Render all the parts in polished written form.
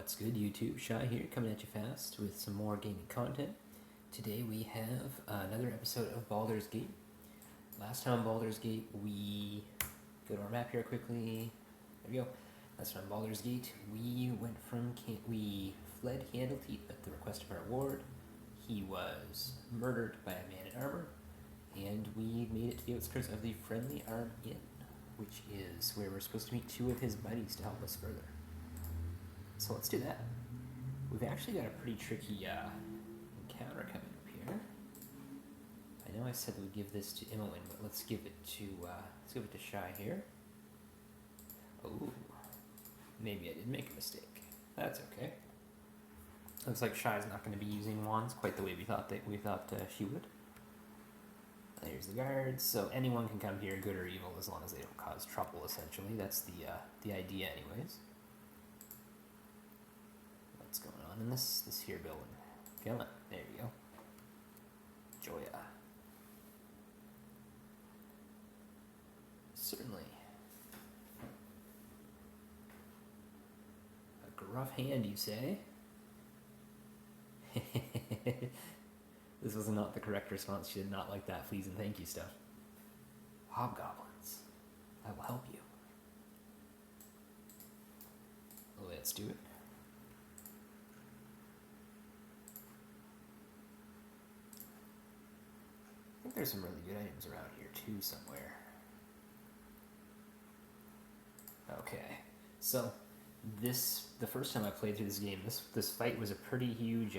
What's good, YouTube? Shy here, coming at you fast with some more gaming content. Today we have another episode of Baldur's Gate. Last time on Baldur's Gate, we go to our map here quickly. There we go. Last time on Baldur's Gate, we fled Candleteeth at the request of our ward. He was murdered by a man in armor, and we made it to the outskirts of the Friendly Arm Inn, which is where we're supposed to meet two of his buddies to help us further. So let's do that. We've actually got a pretty tricky encounter coming up here. I know I said we'd give this to Imoen, but let's give it to Shy here. Oh, maybe I did make a mistake. That's okay. Looks like Shy's not going to be using wands quite the way we thought she would. There's the guards. So anyone can come here, good or evil, as long as they don't cause trouble. Essentially, that's the idea, anyways. What's going on in this here building? Kill it. There you go. Joya. Certainly. A gruff hand, you say? This was not the correct response. She did not like that please and thank you stuff. Hobgoblins. I will help you. Let's do it. I think there's some really good items around here too somewhere. Okay, so the first time I played through this game, this fight was a pretty huge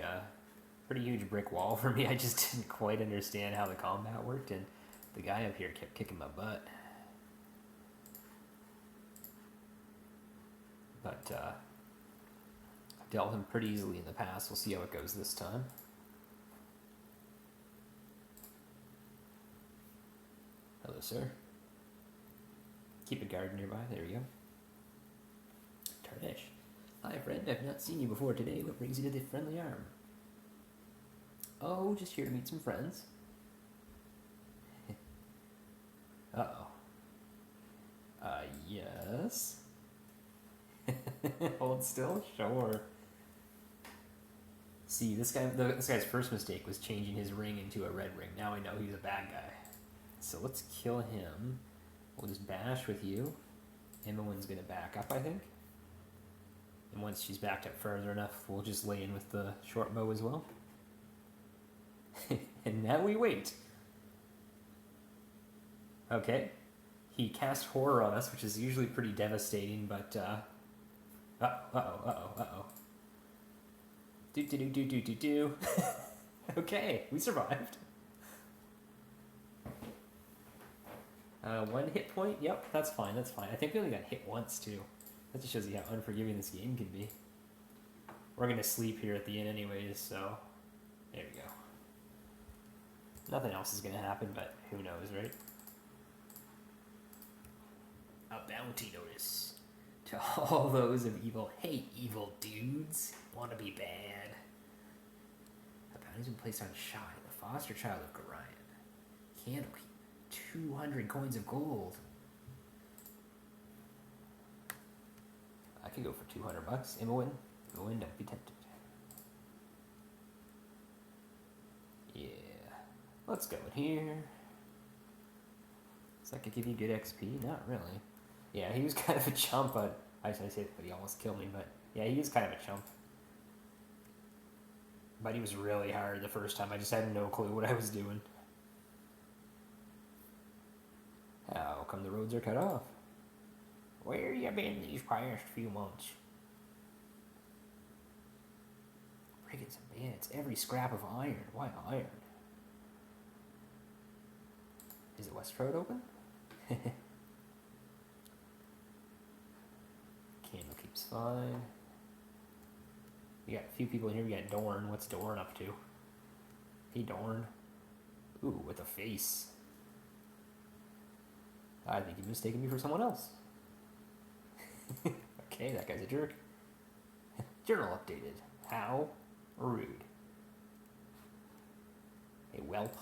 brick wall for me. I just didn't quite understand how the combat worked, and the guy up here kept kicking my butt. But I've dealt with him pretty easily in the past. We'll see how it goes this time. Hello, sir. Keep a guard nearby. There we go. Tarnish. Hi, friend. I've not seen you before today. What brings you to the Friendly Arm? Oh, just here to meet some friends. Uh-oh. Yes? Hold still? Sure. See, this guy's first mistake was changing his ring into a red ring. Now I know he's a bad guy. So let's kill him. We'll just bash with you. Imoen's gonna back up, I think. And once she's backed up further enough, we'll just lay in with the short bow as well. And now we wait. Okay. He cast horror on us, which is usually pretty devastating, but uh-oh. Do. Okay, we survived. 1 hit point? Yep, that's fine. I think we only got hit once, too. That just shows you how unforgiving this game can be. We're going to sleep here at the inn anyways, so there we go. Nothing else is going to happen, but who knows, right? A bounty notice to all those of evil. Hey, evil dudes. Want to be bad. A bounty's been placed on Shy, the foster child of Gorion. Candlekeep. 200 coins of gold. I could go for 200 bucks. Imoen, don't be tempted. Yeah, let's go in here. Does that could give you good XP? Not really. Yeah, he was kind of a chump, but I say that, but he almost killed me. But yeah, he was kind of a chump. But he was really hard the first time. I just had no clue what I was doing. How come the roads are cut off? Where you been these past few months? Brigands and bandits, every scrap of iron. Why iron? Is it Westroad open? Candlekeep's fine. We got a few people in here. We got Dorn. What's Dorn up to? Hey, Dorn. Ooh, with a face. I think you've mistaken me for someone else. Okay, that guy's a jerk. Journal updated. How rude. Hey, whelp.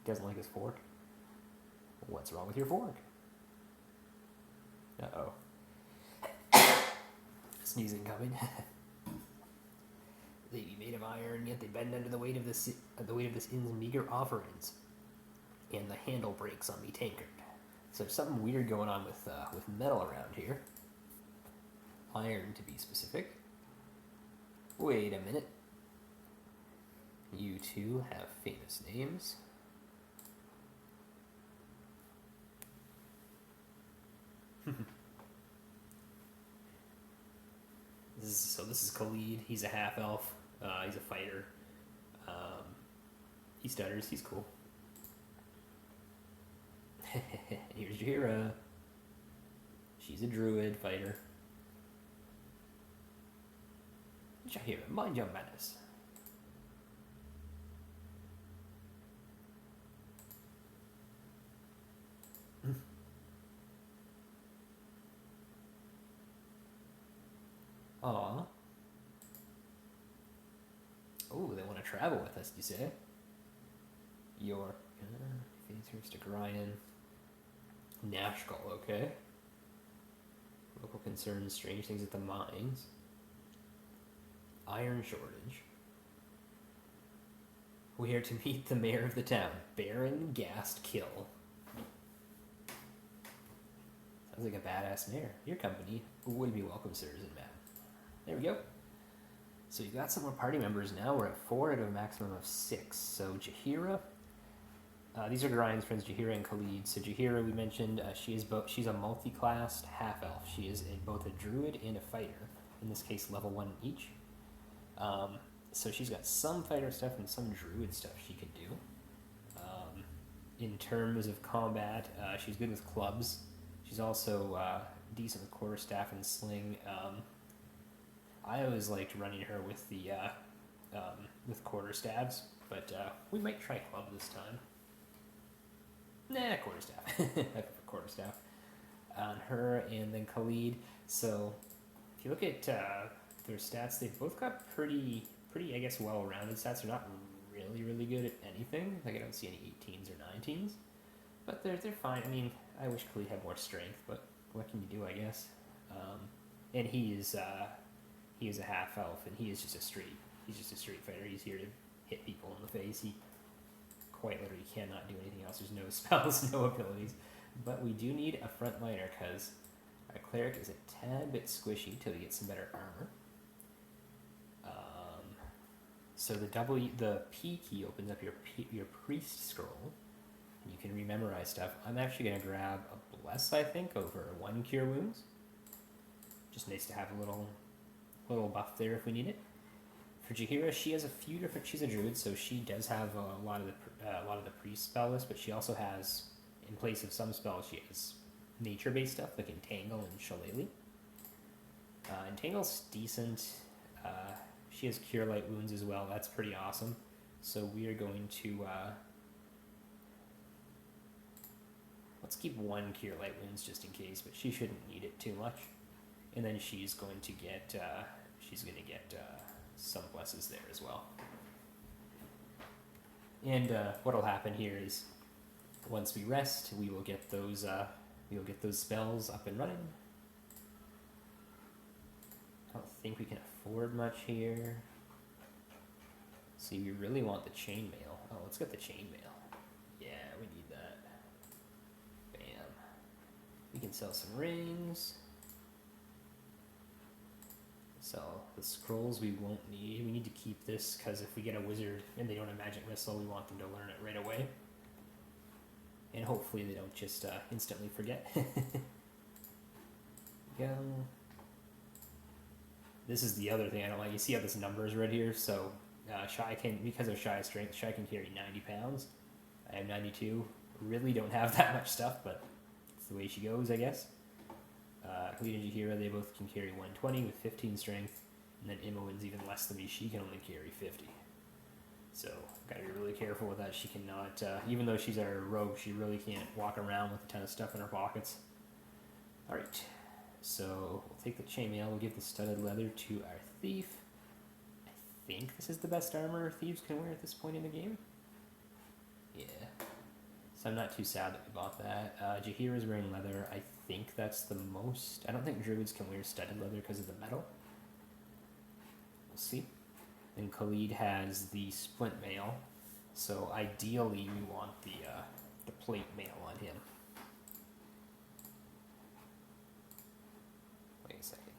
Doesn't like his fork. What's wrong with your fork? Uh-oh. sneezing coming. They be made of iron, yet they bend under the weight of this inn's meager offerings, and the handle breaks on me tankard. So there's something weird going on with metal around here. Iron, to be specific. Wait a minute. You two have famous names. This is Khalid. He's a half elf. He's a fighter. He stutters. He's cool. Here's Jahira. She's a druid fighter. Jahira, mind your manners. Aw. Oh, they want to travel with us, you say? Your Phasers to Ryan. Nashkel, okay. Local concerns, strange things at the mines. Iron shortage. We are to meet the mayor of the town, Beregost Kill. Sounds like a badass mayor. Your company would be welcome, sirs and ma'am. There we go. So you've got some more party members now. We're at 4 out of a maximum of 6. So Jahira. These are Ryan's friends, Jahira and Khalid. So Jahira, we mentioned, she's a multi-classed half-elf. She is both a druid and a fighter. In this case, level 1 each. So she's got some fighter stuff and some druid stuff she can do. In terms of combat, she's good with clubs. She's also decent with quarterstaff and sling. I always liked running her with the with quarterstaffs, but we might try club this time. Nah, quarterstaff. I prefer quarterstaff on her, and then Khalid. So if you look at their stats, they've both got pretty, I guess, well-rounded stats. They're not really good at anything. Like I don't see any 18s or 19s, but they're fine. I mean, I wish Khalid had more strength, but what can you do? I guess. And he is a half elf, and he's just a street fighter. He's here to hit people in the face. He quite literally cannot do anything else. There's no spells, no abilities. But we do need a frontliner because our cleric is a tad bit squishy till we get some better armor. So the P key opens up your priest scroll, and you can rememorize stuff. I'm actually going to grab a bless, I think, over 1 cure wounds. Just nice to have a little buff there if we need it. For Jahira, she has a few different. She's a druid, so she does have a lot of the priest spell list, but she also has, in place of some spells, she has nature-based stuff like Entangle and Shillelagh. Entangle's decent. She has Cure Light Wounds as well. That's pretty awesome. So we are going to let's keep 1 Cure Light Wounds just in case, but she shouldn't need it too much. And then she's going to get some blesses there as well. And what'll happen here is once we rest, we will get those spells up and running. I don't think we can afford much here. See, we really want the chainmail. Oh, let's get the chainmail. Yeah, we need that. Bam. We can sell some rings. Sell the scrolls we won't need. We need to keep this because if we get a wizard and they don't have magic missile, we want them to learn it right away. And hopefully they don't just instantly forget. Go. This is the other thing I don't like. You see how this number is right here? So Shy can, because of Shy's strength, Shy can carry 90 pounds. I have 92. Really don't have that much stuff, but it's the way she goes, I guess. Khalid and Jahira, they both can carry 120 with 15 strength, and then Imoen's even less than me. She can only carry 50. So gotta be really careful with that. She cannot, even though she's our rogue, she really can't walk around with a ton of stuff in her pockets. All right. So we'll take the chainmail, we'll give the studded leather to our thief. I think this is the best armor thieves can wear at this point in the game. Yeah. So I'm not too sad that we bought that. Jahira's wearing leather. I think that's the most... I don't think druids can wear studded leather because of the metal. We'll see. And Khalid has the splint mail, so ideally we want the plate mail on him. Wait a second.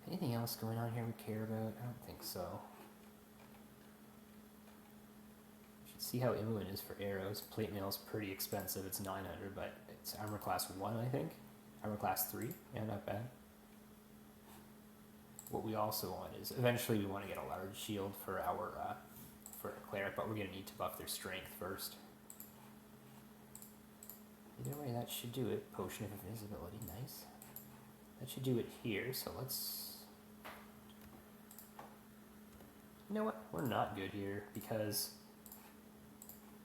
Anything else going on here we care about? I don't think so. Should see how Imoen is for arrows. Plate mail is pretty expensive. It's 900, but it's armor class 1, I think. Armor class 3. Yeah, not bad. What we also want is, eventually we want to get a large shield for our cleric, but we're going to need to buff their strength first. Either way, that should do it. Potion of invisibility, nice. That should do it here, so let's... You know what? We're not good here, because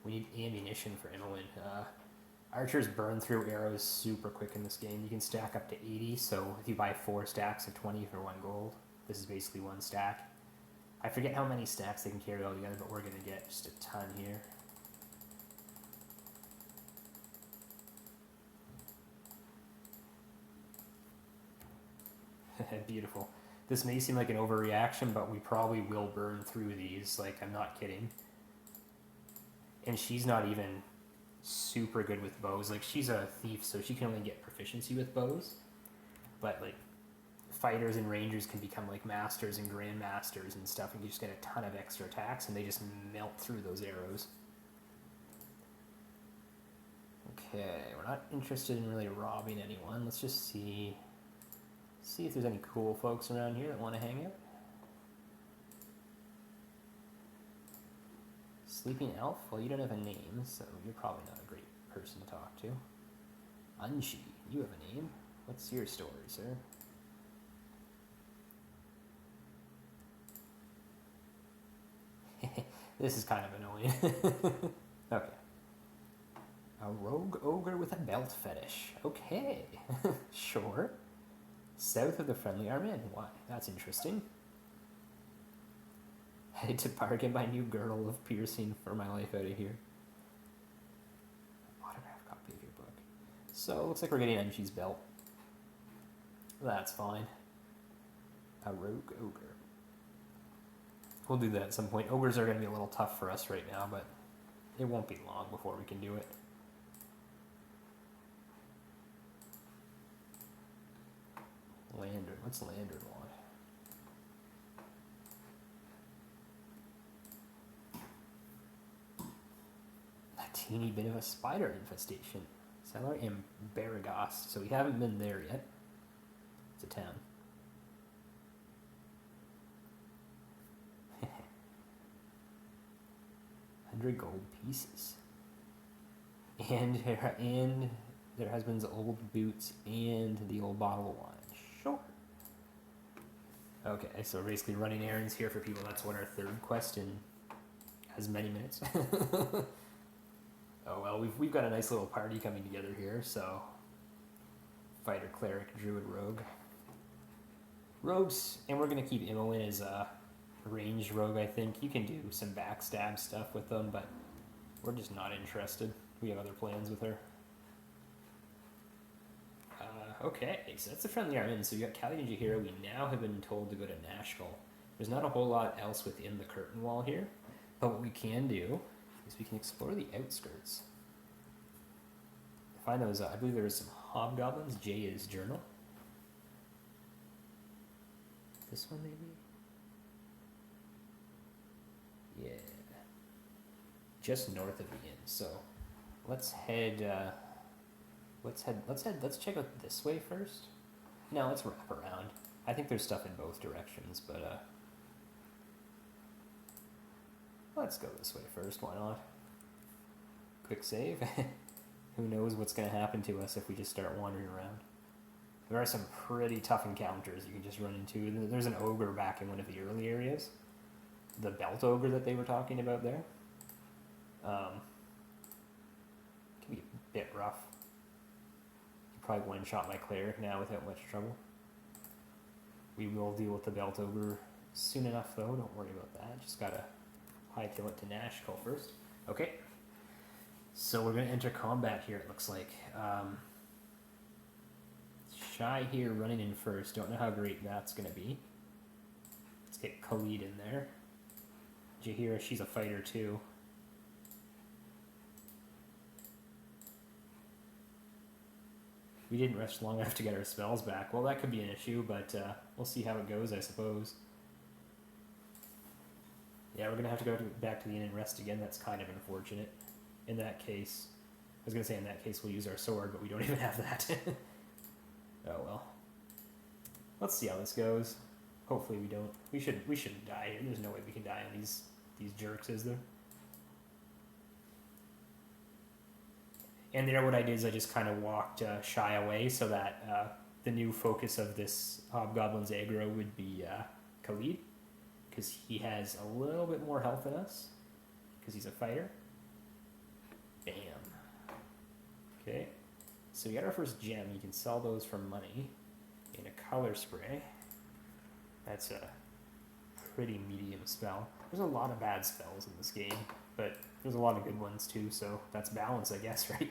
we need ammunition for Imoen. Archers burn through arrows super quick in this game. You can stack up to 80, so if you buy 4 stacks of 20 for 1 gold, this is basically 1 stack. I forget how many stacks they can carry all together, but we're going to get just a ton here. Beautiful. This may seem like an overreaction, but we probably will burn through these. Like, I'm not kidding. And she's not even super good with bows. Like, she's a thief, so she can only get proficiency with bows. But, like, fighters and rangers can become, like, masters and grandmasters and stuff, and you just get a ton of extra attacks, and they just melt through those arrows. Okay, we're not interested in really robbing anyone. Let's just see if there's any cool folks around here that want to hang out. Sleeping Elf? Well, you don't have a name, so you're probably not a great person to talk to. Unshi, you have a name. What's your story, sir? This is kind of annoying. Okay. A rogue ogre with a belt fetish. Okay. Sure. South of the Friendly Armin. Why? That's interesting. Headed to bargain my new girdle of piercing for my life out of here. Autograph copy of your book. So, looks like we're getting Unshi's belt. That's fine. A rogue ogre. We'll do that at some point. Ogres are going to be a little tough for us right now, but it won't be long before we can do it. Lander. What's Lander want? A teeny bit of a spider infestation. Cellar in Beregost. So we haven't been there yet. It's a town. 100 gold pieces. And their husband's old boots and the old bottle of wine. Sure. Okay, so we're basically running errands here for people. That's what our third quest in as many minutes. Oh well, we've got a nice little party coming together here, so fighter, cleric, druid, rogue. Rogues, and we're gonna keep Imoen as a ranged rogue, I think. You can do some backstab stuff with them, but we're just not interested. We have other plans with her. Okay, so that's the Friendly Armin. So we got Kali Ninja Hero. We now have been told to go to Nashkel. There's not a whole lot else within the curtain wall here, but what we can do is we can explore the outskirts. Find those, I believe there is some hobgoblins. J is journal. This one maybe? Yeah. Just north of the inn. So let's head, let's check out this way first. No, let's wrap around. I think there's stuff in both directions, but let's go this way first, why not? Quick save. Who knows what's going to happen to us if we just start wandering around. There are some pretty tough encounters you can just run into. There's an ogre back in one of the early areas. The belt ogre that they were talking about there. Can be a bit rough. Probably one-shot my cleric now without much trouble. We will deal with the belt ogre soon enough, though. Don't worry about that. Just gotta hightail it to Nashkel first. Okay. So we're gonna enter combat here, it looks like. Shy here running in first. Don't know how great that's gonna be. get Khalid in there. Jahira, she's a fighter too. We didn't rest long enough to get our spells back. Well, that could be an issue, but we'll see how it goes, I suppose. Yeah, we're going to have to go back to the inn and rest again. That's kind of unfortunate. In that case, I was going to say in that case we'll use our sword, but we don't even have that. Oh well. Let's see how this goes. Hopefully we don't. We shouldn't die here. There's no way we can die on these jerks, is there? And there, what I did is I just kind of walked shy away so that the new focus of this Hobgoblin's aggro would be Khalid, because he has a little bit more health than us, because he's a fighter. Bam. Okay, so we got our first gem. You can sell those for money in a color spray. That's a pretty medium spell. There's a lot of bad spells in this game, but there's a lot of good ones too, so that's balance, I guess, right?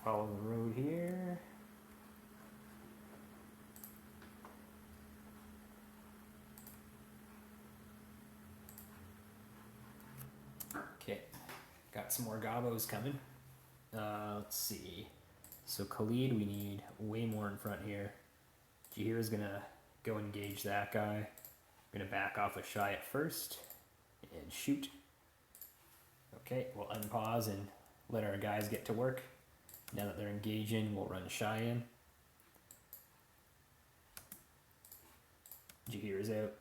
Follow the road here. Okay, got some more gobos coming. Let's see. So Khalid, we need way more in front here. Jahira's gonna go engage that guy. We're gonna back off with Shy at first and shoot. Okay, we'll unpause and let our guys get to work. Now that they're engaging, we'll run Shy in. Jahira's out.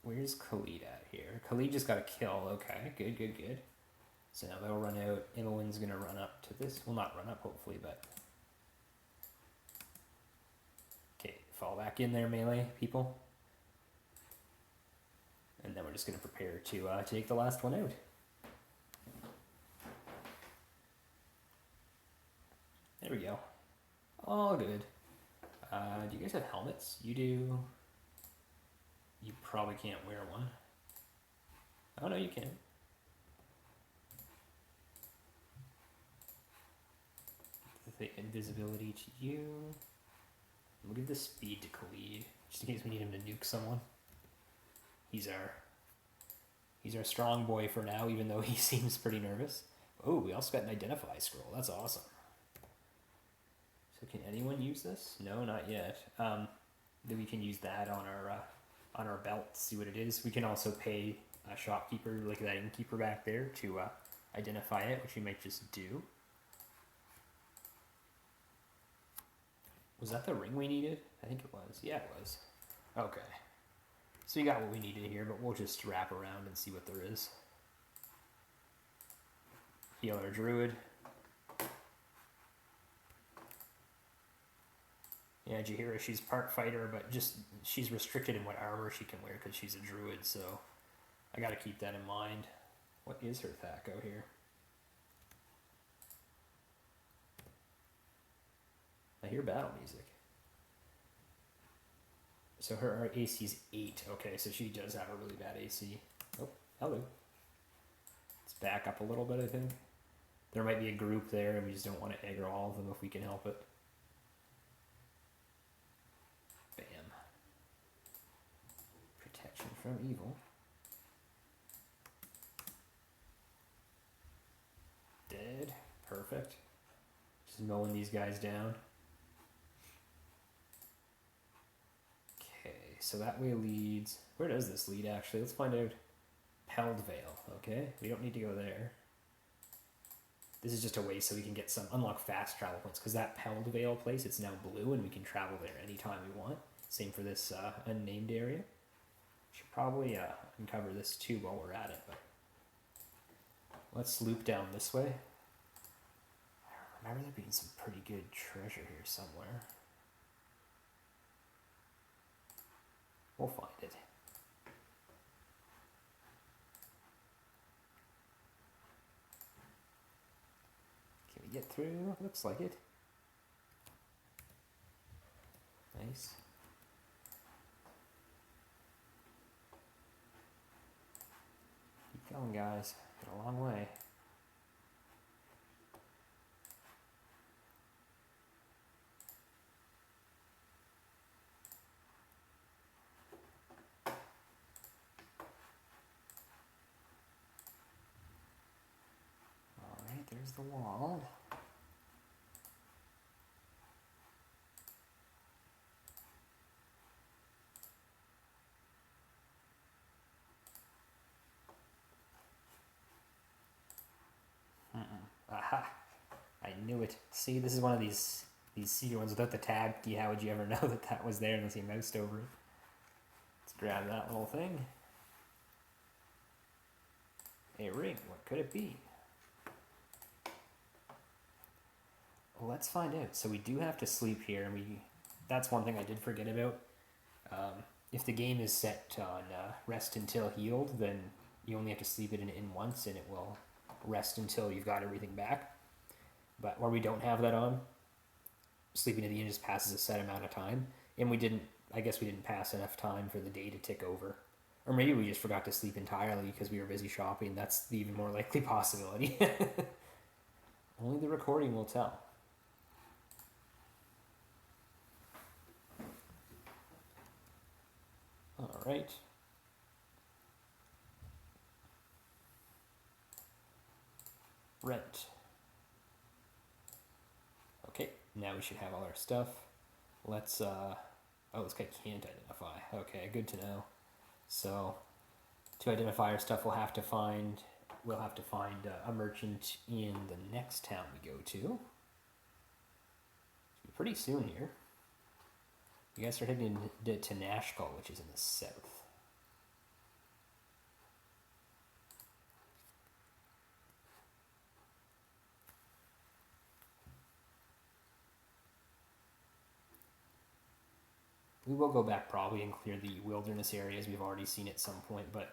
Where's Khalid at here? Khalid just got a kill. Okay, good, good, good. So now they'll run out. Imolin's gonna run up to this. Well, not run up, hopefully, but... Okay, fall back in there, melee people. And then we're just gonna prepare to take the last one out. There we go. All good. Do you guys have helmets? You do. You probably can't wear one. Oh no, you can. The invisibility to you. We'll give the speed to Khalid, just in case we need him to nuke someone. He's our strong boy for now, even though he seems pretty nervous. Oh, we also got an identify scroll. That's awesome. So can anyone use this? No, not yet. Then we can use that on our belt to see what it is. We can also pay a shopkeeper, like that innkeeper back there, to identify it, which we might just do. Was that the ring we needed? I think it was. Yeah, it was. Okay. So we got what we needed here, but we'll just wrap around and see what there is. Heal our druid. Yeah, Jahira, she's part fighter, but just she's restricted in what armor she can wear because she's a druid, so I gotta keep that in mind. What is her Thaco here? I hear battle music. So her AC is 8. Okay, so she does have a really bad AC. Oh, hello. Let's back up a little bit, I think. There might be a group there, and we just don't want to aggro all of them if we can help it. Bam. Protection from evil. Dead. Perfect. Just mowing these guys down. So that way leads... Where does this lead, actually? Let's find out. Peldvale, okay? We don't need to go there. This is just a way so we can get some... Unlock fast travel points, because that Peldvale place, it's now blue, and we can travel there anytime we want. Same for this unnamed area. Should probably uncover this too while we're at it, but... Let's loop down this way. I remember there being some pretty good treasure here somewhere. We'll find it. Can we get through? Looks like it. Nice. Keep going, guys. Got a long way. There's the wall. Aha! I knew it. See, this is one of these cedar ones without the tab key. How would you ever know that was there unless you moused over it? Let's grab that little thing. A ring. What could it be? Well, let's find out. So we do have to sleep here, and that's one thing I did forget about. If the game is set on rest until healed, then you only have to sleep it in once, and it will rest until you've got everything back. But where we don't have that on, sleeping at the end just passes a set amount of time, and I guess we didn't pass enough time for the day to tick over. Or maybe we just forgot to sleep entirely because we were busy shopping. That's the even more likely possibility. Only the recording will tell. All right. Rent. Okay, now we should have all our stuff. Let's, oh, this guy can't identify. Okay, good to know. So, to identify our stuff, we'll have to find a merchant in the next town we go to. It'll be pretty soon here. You guys are heading to Nashkel, which is in the south. We will go back probably and clear the wilderness areas. We've already seen at some point, but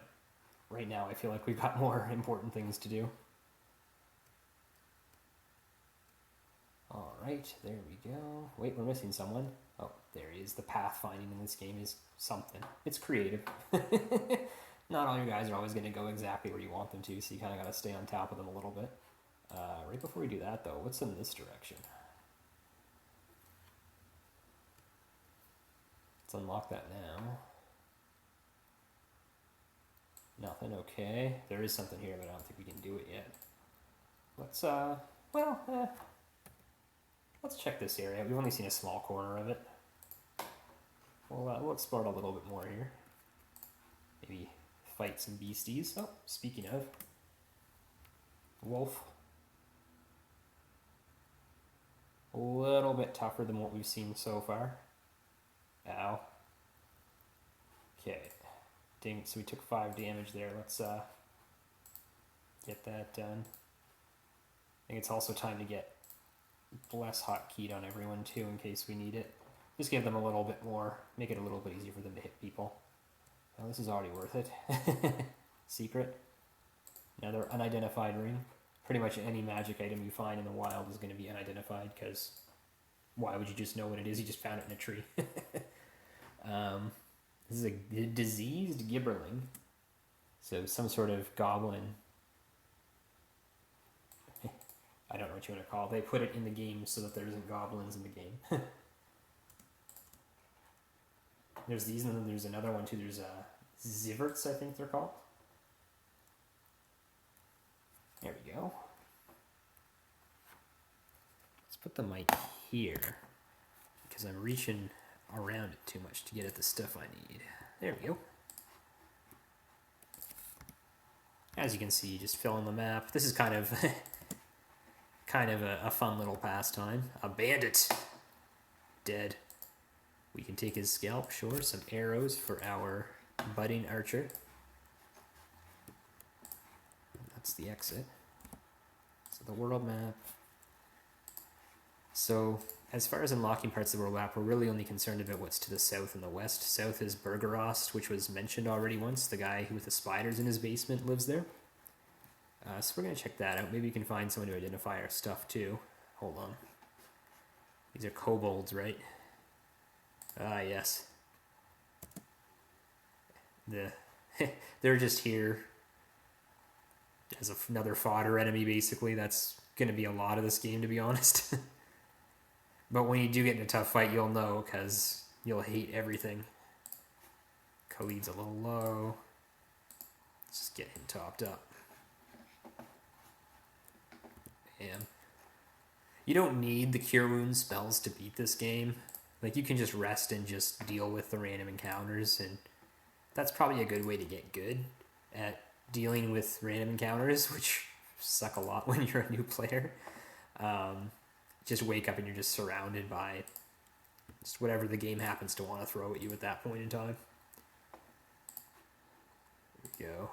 right now I feel like we've got more important things to do. Alright, there we go. Wait, we're missing someone. Oh, there he is. The pathfinding in this game is something. It's creative. Not all your guys are always going to go exactly where you want them to, so you kind of got to stay on top of them a little bit. Right before we do that, though, what's in this direction? Let's unlock that now. Nothing, okay. There is something here, but I don't think we can do it yet. Let's, let's check this area. We've only seen a small corner of it. We'll explore it a little bit more here. Maybe fight some beasties. Oh, speaking of. Wolf. A little bit tougher than what we've seen so far. Ow. Okay. Dang, so we took 5 damage there. Let's get that done. I think it's also time to get Bless Hotkeyed on everyone too in case we need it. Just give them a little bit more, make it a little bit easier for them to hit people. Well, this is already worth it. Secret. Another unidentified ring. Pretty much any magic item you find in the wild is going to be unidentified because why would you just know what it is? You just found it in a tree. This is a diseased gibberling. So some sort of goblin. I don't know what you want to call it. They put it in the game so that there isn't goblins in the game. There's these, and then there's another one too. There's Zivverts, I think they're called. There we go. Let's put the mic here because I'm reaching around it too much to get at the stuff I need. There we go. As you can see, just fill in the map. This is kind of a fun little pastime. A bandit. Dead. We can take his scalp, sure. Some arrows for our budding archer. That's the exit. So the world map. So as far as unlocking parts of the world map, we're really only concerned about what's to the south and the west. South is Beregost, which was mentioned already once. The guy with the spiders in his basement lives there. So we're going to check that out. Maybe we can find someone to identify our stuff too. Hold on. These are kobolds, right? Ah, yes. They're just here as another fodder enemy, basically. That's going to be a lot of this game, to be honest. But when you do get in a tough fight, you'll know, because you'll hate everything. Khalid's a little low. Let's just get him topped up. And you don't need the Cure Wounds spells to beat this game. Like, you can just rest and just deal with the random encounters, and that's probably a good way to get good at dealing with random encounters, which suck a lot when you're a new player. Just wake up and you're just surrounded by just whatever the game happens to want to throw at you at that point in time. There we go.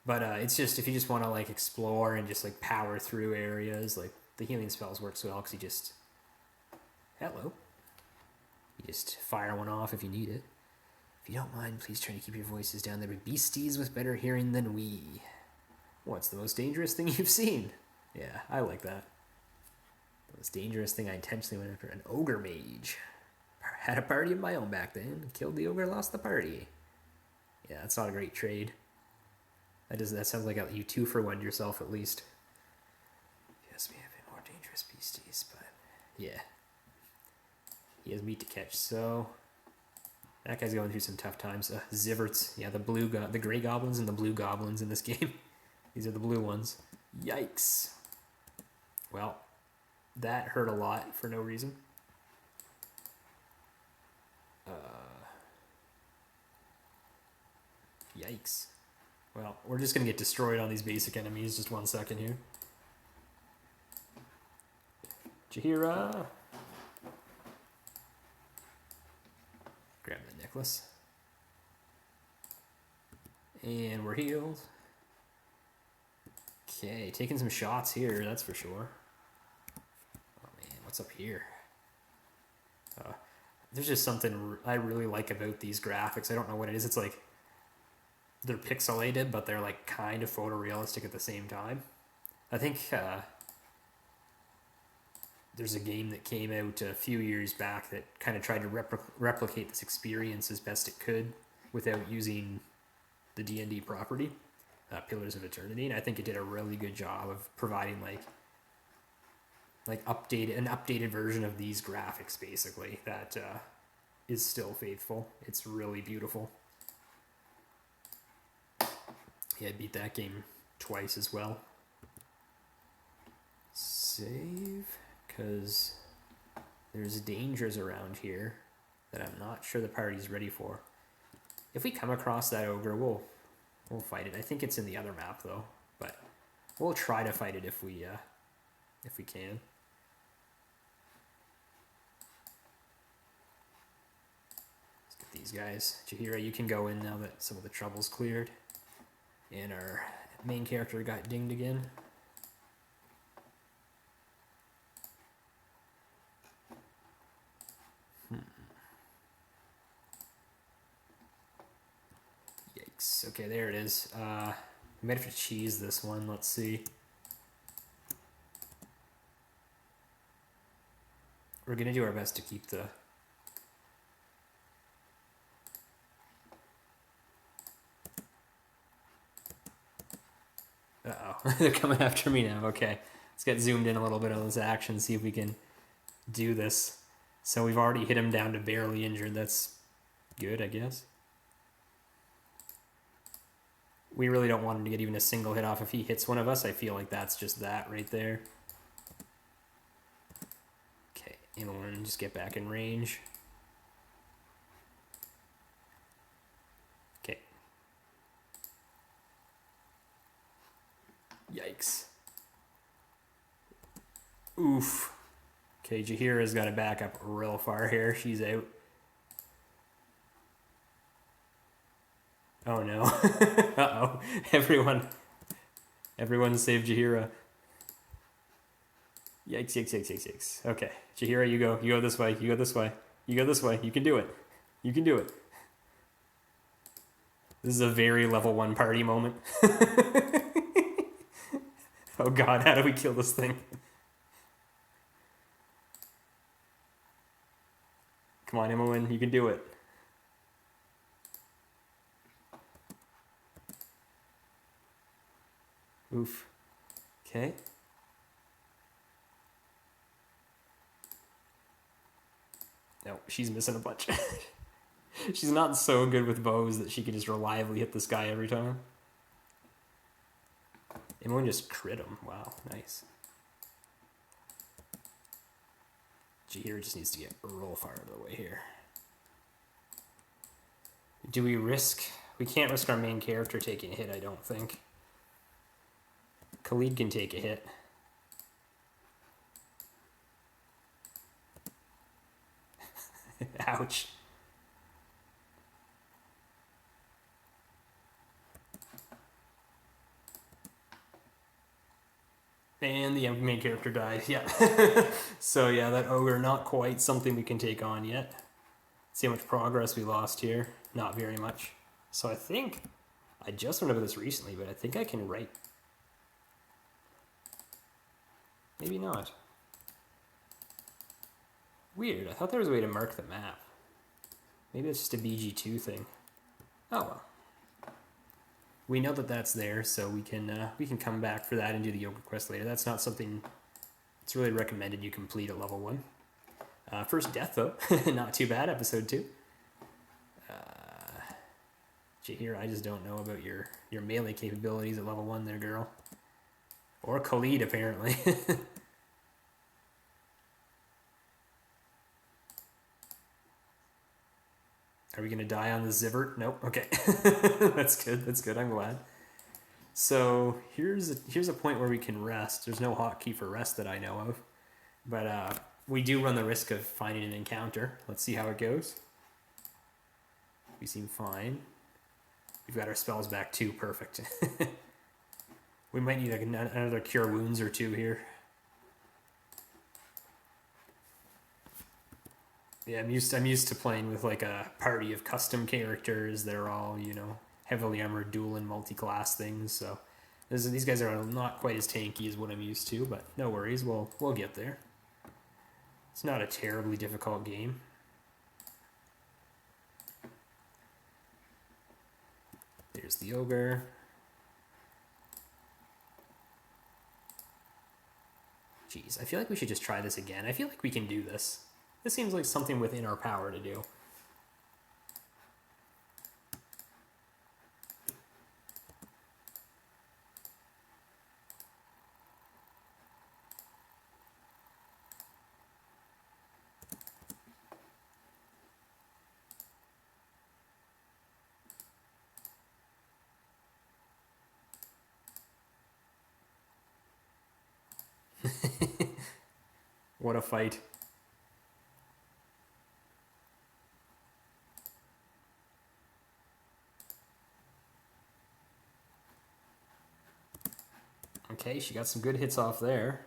But it's just, if you just want to like explore and just like power through areas, like the healing spells work so well because you just, hello. You just fire one off if you need it. If you don't mind, please try to keep your voices down. There be beasties with better hearing than we. What's the most dangerous thing you've seen? Yeah, I like that. The most dangerous thing I intentionally went after, an ogre mage. Had a party of my own back then. Killed the ogre, lost the party. Yeah, that's not a great trade. That sounds like you 2-for-1 yourself at least. Yes, we have been more dangerous beasties, but yeah. He has meat to catch, so that guy's going through some tough times. Zivverts, yeah, the gray goblins and the blue goblins in this game. These are the blue ones. Yikes. Well, that hurt a lot for no reason. Yikes. Well, we're just going to get destroyed on these basic enemies. Just 1 second here. Jaheira! Grab the necklace. And we're healed. Okay, taking some shots here, that's for sure. Oh man, what's up here? There's just something I really like about these graphics. I don't know what it is. It's like they're pixelated, but they're like kind of photorealistic at the same time. I think there's a game that came out a few years back that kind of tried to replicate this experience as best it could without using the D&D property, Pillars of Eternity, and I think it did a really good job of providing an updated version of these graphics, basically, that is still faithful. It's really beautiful. Yeah, I beat that game twice as well. Save, because there's dangers around here that I'm not sure the party's ready for. If we come across that ogre, we'll fight it. I think it's in the other map though, but we'll try to fight it if we can. Let's get these guys. Jaheira, you can go in now that some of the trouble's cleared. And our main character got dinged again. Yikes. Okay, there it is. We might have to cheese this one. Let's see. We're going to do our best to keep the... Uh-oh. They're coming after me now. Okay. Let's get zoomed in a little bit on this action, see if we can do this. So we've already hit him down to barely injured. That's good, I guess. We really don't want him to get even a single hit off. If he hits one of us, I feel like that's just that right there. Okay, and just get back in range. Okay. Yikes. Oof. Okay, Jaheira's got to back up real far here. She's out. Oh no. Uh-oh. Everyone save Jaheira. Yikes, yikes, yikes, yikes, yikes. Okay, Jaheira, you go. You go this way. You go this way. You go this way. You can do it. You can do it. This is a very level 1 party moment. Oh god, how do we kill this thing? Come on, Imoen, you can do it. Oof. Okay. No, she's missing a bunch. She's not so good with bows that she can just reliably hit this guy every time. Imoen just crit him. Wow, nice. Jahir just needs to get real far out of the way here. Do we risk... We can't risk our main character taking a hit, I don't think. Khalid can take a hit. Ouch. And the main character died, yeah. So yeah, that ogre, not quite something we can take on yet. See how much progress we lost here. Not very much. So I think, I just went over this recently, but I think I can write. Maybe not. Weird, I thought there was a way to mark the map. Maybe it's just a BG2 thing. Oh well. We know that that's there, so we can come back for that and do the yoga quest later. That's not something it's really recommended you complete at level 1. First death though, not too bad, episode 2. Jahir, I just don't know about your melee capabilities at level 1 there, girl. Or Khalid, apparently. Are we going to die on the Zivert? Nope. Okay. That's good. That's good. I'm glad. So here's a point where we can rest. There's no hotkey for rest that I know of. But we do run the risk of finding an encounter. Let's see how it goes. We seem fine. We've got our spells back too. Perfect. We might need another cure wounds or 2 here. Yeah, I'm used to playing with like a party of custom characters that are all, you know, heavily armored dual and multi-class things. So these guys are not quite as tanky as what I'm used to, but no worries, we'll get there. It's not a terribly difficult game. There's the ogre. Jeez, I feel like we should just try this again. I feel like we can do this. This seems like something within our power to do. What a fight. Okay, she got some good hits off there.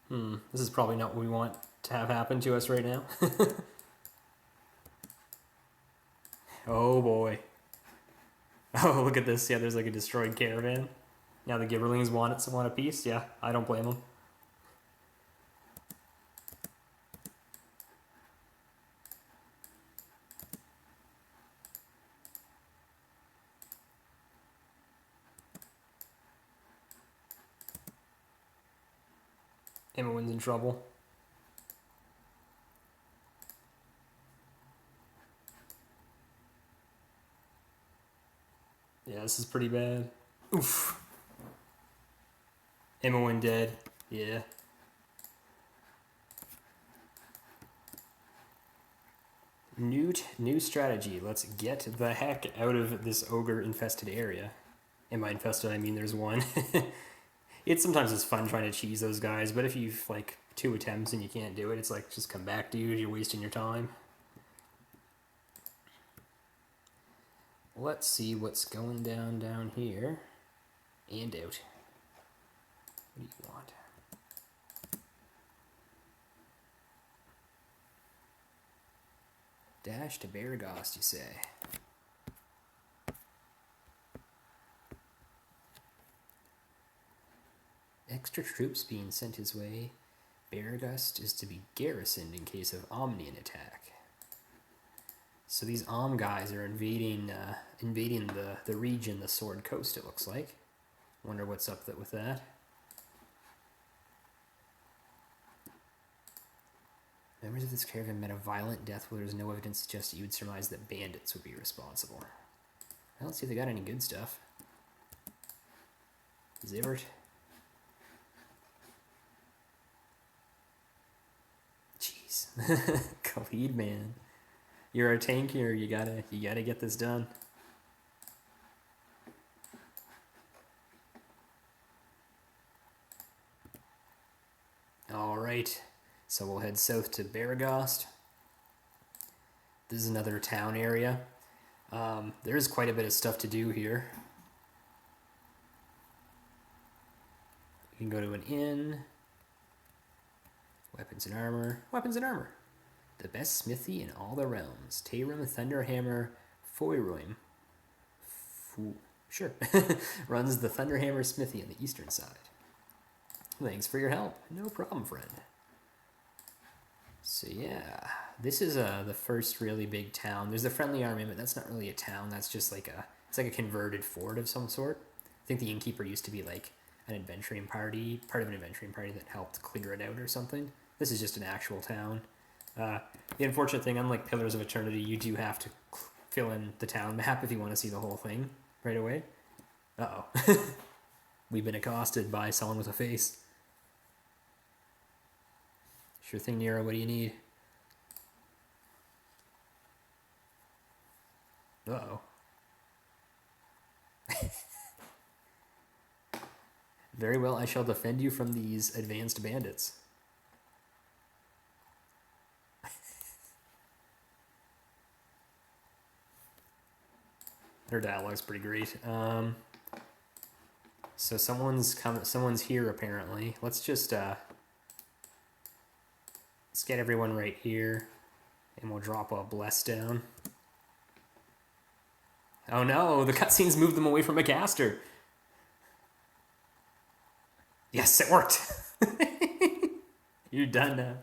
This is probably not what we want to have happen to us right now. Oh boy. Oh, look at this. Yeah, there's like a destroyed caravan. Now the Gibberlings want a piece. Yeah, I don't blame them. Emma's in trouble. Yeah, this is pretty bad. Oof. Emma dead. Yeah. New strategy. Let's get the heck out of this ogre-infested area. Am I infested? I mean, there's one. Sometimes it's fun trying to cheese those guys, but if you've like 2 attempts and you can't do it, it's like, just come back, dude. You're wasting your time. Let's see what's going down here and out. What do you want? Dash to Beregost, you say? Extra troops being sent his way. Beregost is to be garrisoned in case of Omnian attack. So these guys are invading the region, the Sword Coast, it looks like. Wonder what's up with that. Members of this caravan met a violent death where there's no evidence to suggest that you would surmise that bandits would be responsible. Well, let's see if they got any good stuff. Zivert. Khalid, man. You're a tank here. You gotta get this done. Alright. So we'll head south to Beregost. This is another town area. There's quite a bit of stuff to do here. You can go to an inn. Weapons and armor. Weapons and armor. The best smithy in all the realms. Tayrim Thunderhammer Foyroim. Sure. Runs the Thunderhammer Smithy on the eastern side. Thanks for your help. No problem, friend. So yeah, this is the first really big town. There's the friendly army, but that's not really a town. That's just like it's like a converted fort of some sort. I think the innkeeper used to be like an adventuring party, part of an adventuring party that helped clear it out or something. This is just an actual town. The unfortunate thing, unlike Pillars of Eternity, you do have to fill in the town map if you want to see the whole thing right away. Uh-oh. We've been accosted by someone with a face. Sure thing, Nero. What do you need? Uh-oh. Very well, I shall defend you from these advanced bandits. Their dialogue's pretty great. So someone's here apparently. Let's just let's get everyone right here, and we'll drop a bless down. Oh no, the cutscenes moved them away from McAster. Yes, it worked. You're done now.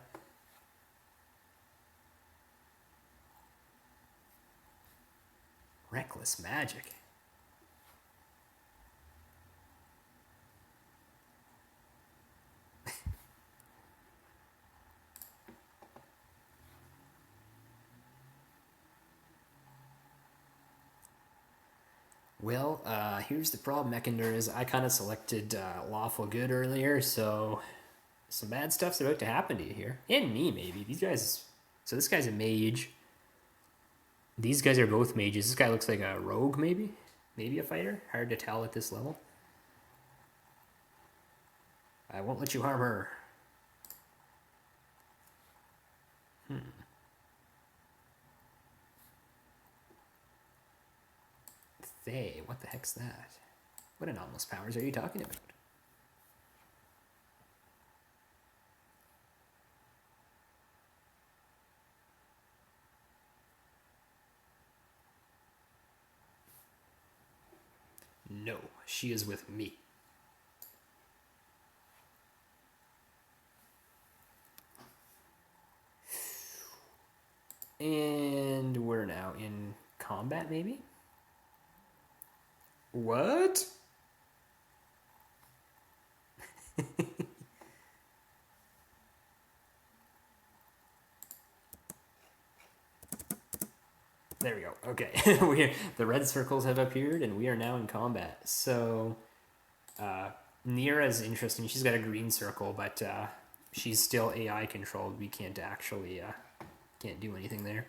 Reckless magic. Well, here's the problem, Mekander, is I kind of selected Lawful Good earlier, so some bad stuff's about to happen to you here. And me, maybe. These guys... So this guy's a mage. These guys are both mages. This guy looks like a rogue, maybe? Maybe a fighter? Hard to tell at this level. I won't let you harm her. Thay, what the heck's that? What anomalous powers are you talking about? No, she is with me. And we're now in combat, maybe? What? There we go. Okay. The red circles have appeared, and we are now in combat. So, Nira's interesting. She's got a green circle, but she's still AI controlled. We can't actually can't do anything there.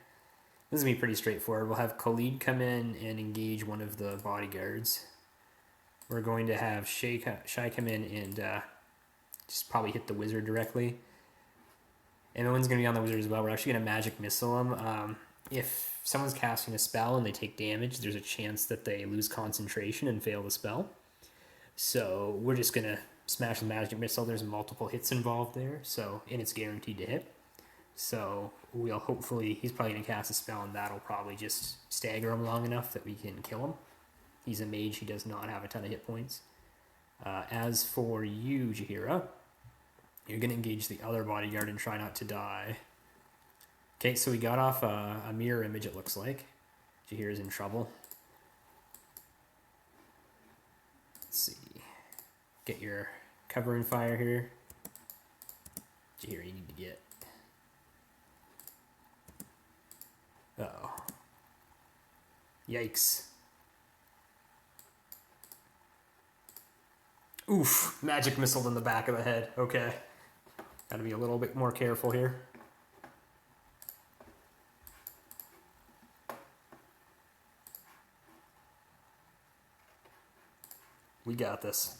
This is going to be pretty straightforward. We'll have Khalid come in and engage one of the bodyguards. We're going to have Shai come in and just probably hit the wizard directly. And the one's going to be on the wizard as well. We're actually going to magic missile him. If someone's casting a spell and they take damage, there's a chance that they lose concentration and fail the spell. So we're just going to smash the magic missile. There's multiple hits involved there, and it's guaranteed to hit. So we'll hopefully, he's probably going to cast a spell, and that'll probably just stagger him long enough that we can kill him. He's a mage, he does not have a ton of hit points. As for you, Jaheira, you're going to engage the other bodyguard and try not to die. Okay, so we got off a mirror image, it looks like. Jaheira's in trouble. Let's see. Get your cover and fire here. Jaheira, you need to get... Uh-oh. Yikes. Oof, magic missile in the back of the head. Okay. Gotta be a little bit more careful here. We got this.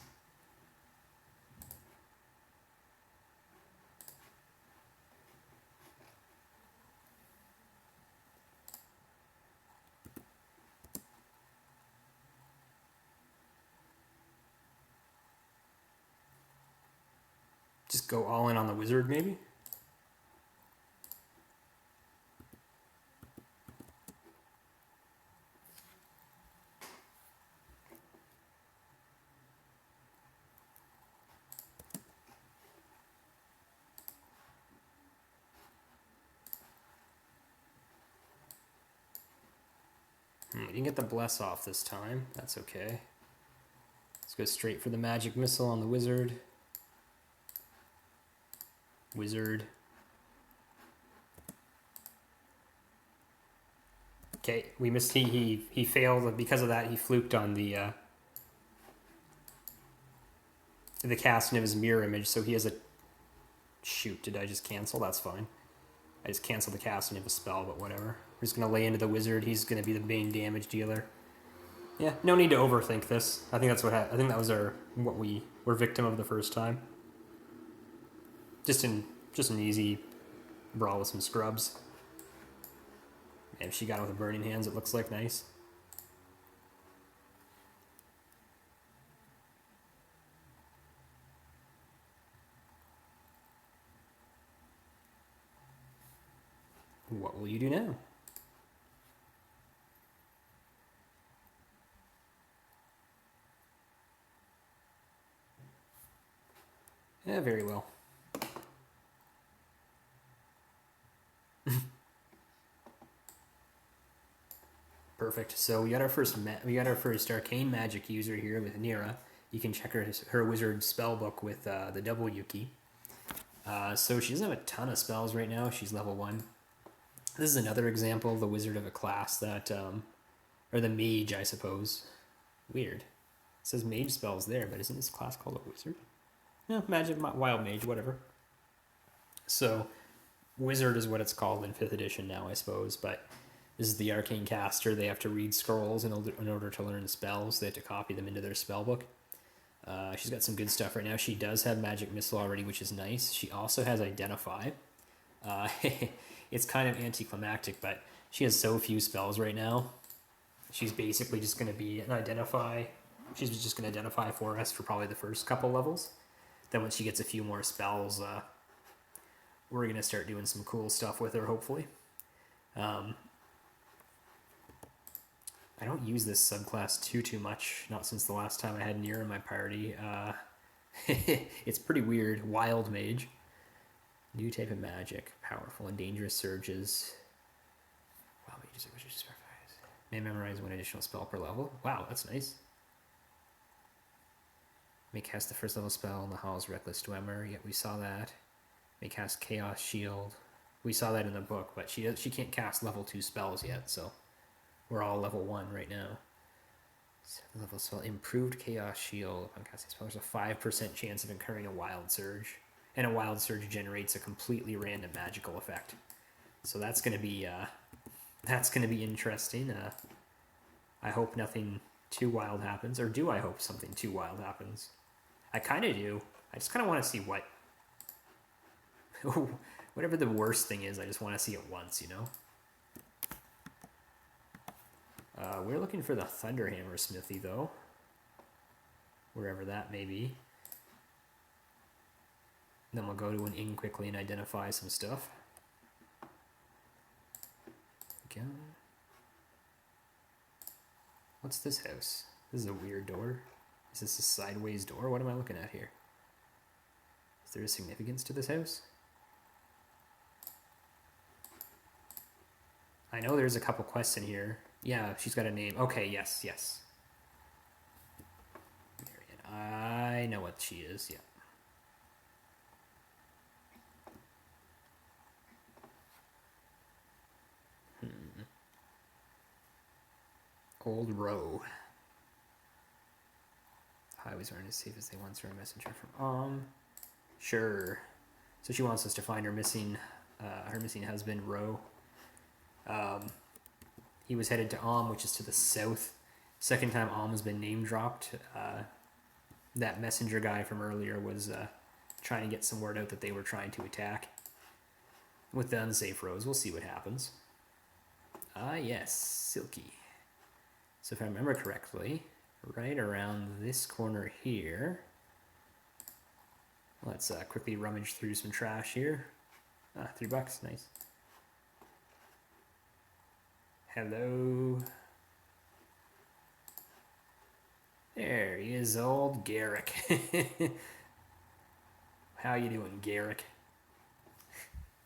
Just go all in on the wizard, maybe? We didn't get the bless off this time. That's okay. Let's go straight for the magic missile on the wizard. Wizard. Okay, we missed. He failed because of that. He fluked on the casting of his mirror image, so he has a. Shoot! Did I just cancel? That's fine. I just canceled the casting of a spell, but whatever. We're just gonna lay into the wizard. He's gonna be the main damage dealer. Yeah, no need to overthink this. I think that's what I think that was what we were victim of the first time. Just an easy brawl with some scrubs. And she got it with the burning hands, it looks like. Nice. What will you do now? Yeah, very well. Perfect. So we got our first arcane magic user here with Nira. You can check her wizard spell book with the double Yuki. So she doesn't have a ton of spells right now. She's level 1. This is another example of the wizard of a class that, or the mage, I suppose. Weird. It says mage spells there, but isn't this class called a wizard? No, magic, wild mage, whatever. So, wizard is what it's called in 5th edition now, I suppose, but this is the arcane caster. They have to read scrolls in order to learn spells. They have to copy them into their spell book. She's got some good stuff right now. She does have magic missile already, which is nice. She also has identify. It's kind of anticlimactic, but she has so few spells right now. She's basically just going to be an identify. She's just going to identify for us for probably the first couple levels. Then once she gets a few more spells, we're going to start doing some cool stuff with her, hopefully. I don't use this subclass too much, not since the last time I had Nier in my party. It's pretty weird. Wild mage. New type of magic. Powerful and dangerous surges. Wow, mages which is may memorize 1 additional spell per level. Wow, that's nice. May cast the first level spell in the Hall's Reckless Dwemer. Yeah, we saw that. May cast Chaos Shield. We saw that in the book, but she can't cast level 2 spells yet, so we're all level 1 right now. 7th level spell. Improved Chaos Shield. Upon casting spell, there's a 5% chance of incurring a Wild Surge. And a Wild Surge generates a completely random magical effect. So that's going to be interesting. I hope nothing too wild happens. Or do I hope something too wild happens? I kind of do. I just kind of want to see what... whatever the worst thing is, I just want to see it once, you know? We're looking for the Thunderhammer Smithy, though. Wherever that may be. Then we'll go to an inn quickly and identify some stuff. Again. What's this house? This is a weird door. Is this a sideways door? What am I looking at here? Is there a significance to this house? I know there's a couple quests in here. Yeah, she's got a name. Okay, yes. Marion. I know what she is, yeah. Old Row. Highways aren't as safe as they once were. A messenger from Sure. So she wants us to find her missing husband, Row. He was headed to which is to the south. Second time has been name dropped. that messenger guy from earlier was trying to get some word out that they were trying to attack with the unsafe roads. We'll see what happens. Ah, yes, Silky. So if I remember correctly, right around this corner here, let's quickly rummage through some trash here. Ah, $3, nice. Hello. There he is, old Garrick. How you doing, Garrick?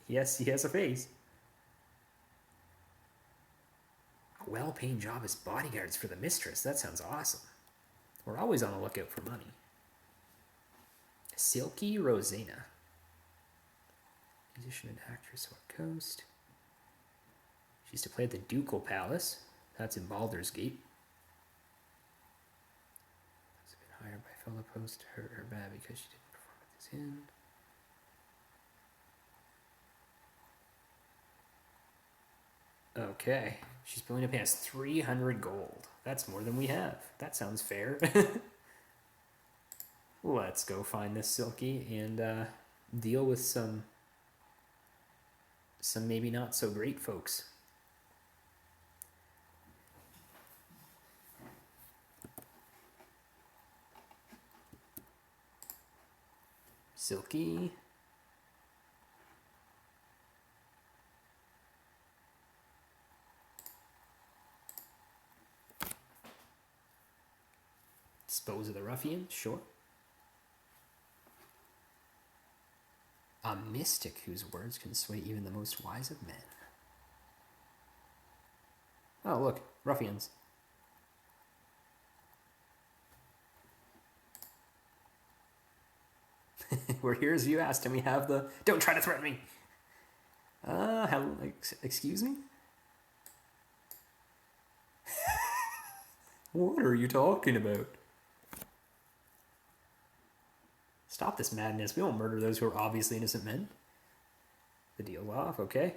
Yes, he has a face. A well-paying job as bodyguards for the mistress. That sounds awesome. We're always on the lookout for money. Silky Rosena. Musician and actress, what coast? She's to play at the Ducal Palace. That's in Baldur's Gate. Has been hired by fellow post to hurt her bad because she didn't perform at this inn. Okay. She's willing to pay us 300 gold. That's more than we have. That sounds fair. Let's go find this Silky and deal with some maybe not so great folks. Silky. Dispose of the ruffian, sure. A mystic whose words can sway even the most wise of men. Oh, look, ruffians. We're here as you asked, and we have the... Don't try to threaten me! Excuse me? What are you talking about? Stop this madness. We won't murder those who are obviously innocent men. The deal's off, okay.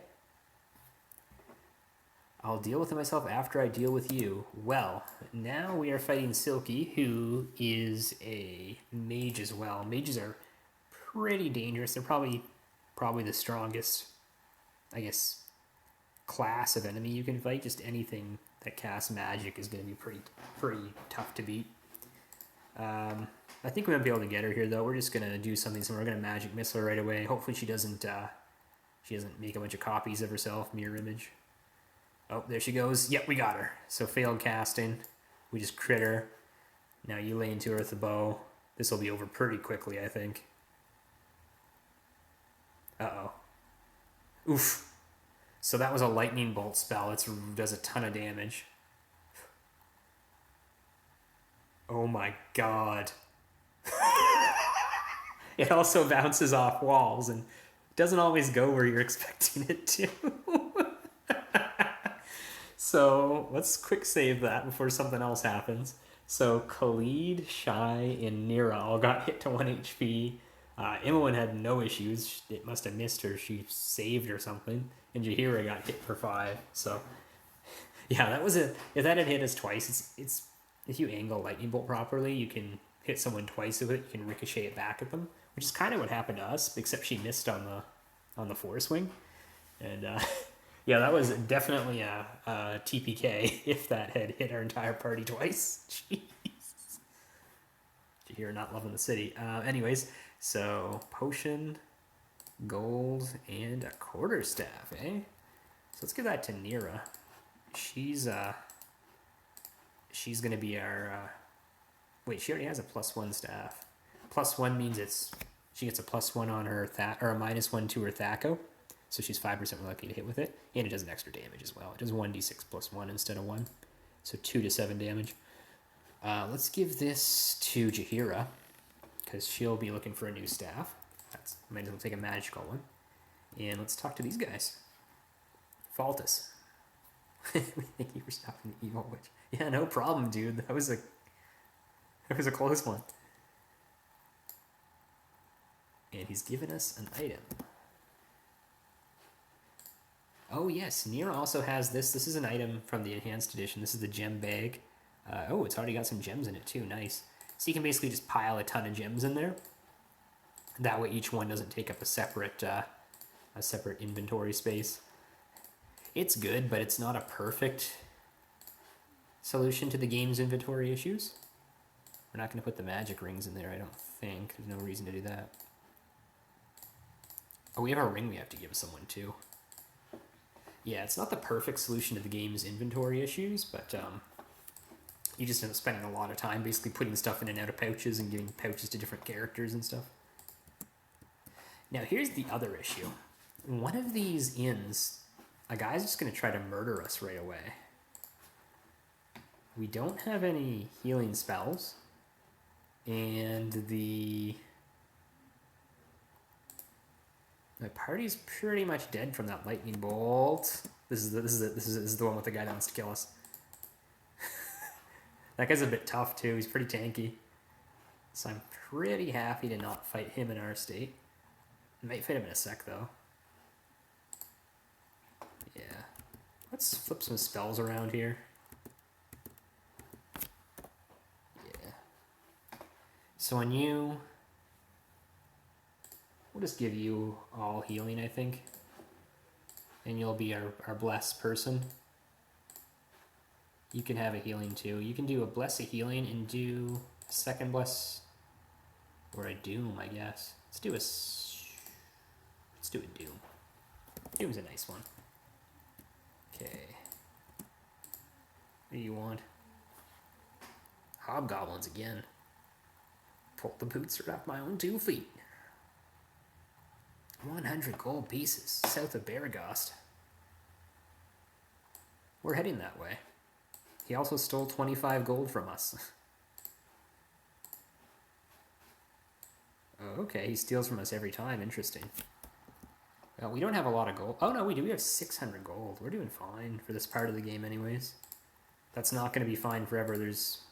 I'll deal with it myself after I deal with you. Well, now we are fighting Silky, who is a mage as well. Mages are pretty dangerous. They're probably the strongest, I guess, class of enemy you can fight. Just anything that casts magic is going to be pretty tough to beat. I think we might be able to get her here, though. We're just going to do something similar. We're going to magic missile her right away. Hopefully she doesn't make a bunch of copies of herself, mirror image. Oh, there she goes. Yep, we got her. So failed casting. We just crit her. Now you lay into her with the bow. This will be over pretty quickly, I think. Uh-oh. Oof. So that was a lightning bolt spell. It does a ton of damage. Oh my god. It also bounces off walls and doesn't always go where you're expecting it to. So let's quick save that before something else happens. So Khalid, Shai, and Nira all got hit to 1 HP. Imoen had no issues. It must have missed her. She saved or something. And Jahira got hit for 5. So yeah, that was if that had hit us twice, it's if you angle lightning bolt properly, you can hit someone twice with it. You can ricochet it back at them, which is kind of what happened to us, except she missed on the force wing. And yeah, that was definitely a TPK if that had hit our entire party twice. Jeez. Jahira not loving the city. Anyways, so potion, gold, and a quarterstaff, eh? So let's give that to Nira. She's gonna be our wait, she already has a +1 staff. +1 means she gets a +1 on her or a -1 to her Thaco, so she's 5% more likely to hit with it, and it does an extra damage as well. It does 1d6 +1 instead of 1, so 2 to 7 damage. Let's give this to Jahira, because she'll be looking for a new staff. Might as well take a magical one. And let's talk to these guys. Faltus. Thank you for stopping the evil witch. Yeah, no problem, dude. That was a close one. And he's given us an item. Oh yes, Nira also has this. This is an item from the enhanced edition. This is the gem bag. Oh, it's already got some gems in it too. Nice. So you can basically just pile a ton of gems in there. That way each one doesn't take up a separate inventory space. It's good, but it's not a perfect solution to the game's inventory issues. We're not going to put the magic rings in there, I don't think. There's no reason to do that. Oh, we have our ring we have to give someone too. Yeah, it's not the perfect solution to the game's inventory issues, but you just end up spending a lot of time basically putting stuff in and out of pouches and giving pouches to different characters and stuff. Now, here's the other issue. One of these inns, a guy's just going to try to murder us right away. We don't have any healing spells, and my party's pretty much dead from that lightning bolt. This is the one with the guy that wants to kill us. That guy's a bit tough too. He's pretty tanky. So I'm pretty happy to not fight him in our state. I might fight him in a sec though. Yeah. Let's flip some spells around here. Yeah. So on you, we'll just give you all healing, I think. And you'll be our bless person. You can have a healing too. You can do a bless, a healing, and do a second bless, or a doom, I guess. Let's do a doom. Doom's a nice one. Okay. What do you want? Hobgoblins again. Pulled the boots right off my own 2 feet. 100 gold pieces south of Beregost. We're heading that way. He also stole 25 gold from us. Oh, okay, he steals from us every time. Interesting. Well, we don't have a lot of gold. Oh, no, we do. We have 600 gold. We're doing fine for this part of the game anyways. That's not going to be fine forever. There's...